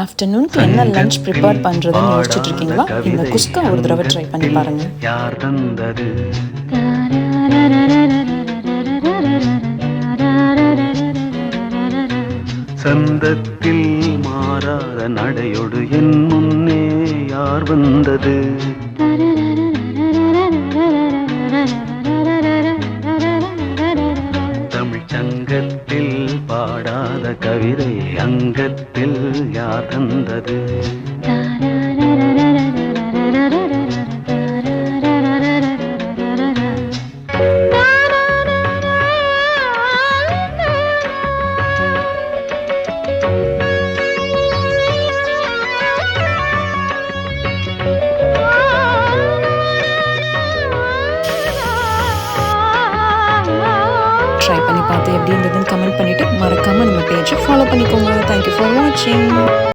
ஆஃப்டர்நூனுக்கு என்ன lunch prepare பண்ணுறதுன்னு யோசிச்சுட்டு இருக்கீங்களா? இந்த குஸ்கா ஒரு தடவை ட்ரை பண்ணி பாருங்கள். யார் தந்தது? சந்தத்தில் மாறாத நடையொடு என் முன்னே யார் வந்தது? தமிழ் சங்கத்தில் பாடாத கவிதை அங்கத்தில் யார் தந்தது? ட்ரை பண்ணி பார்த்து எப்படி இருந்ததுன்னு கமெண்ட் பண்ணிவிட்டு மறக்காமல் நம்ம பேஜை ஃபாலோ பண்ணிக்கோங்க. தேங்க்யூ ஃபார் வாட்சிங்.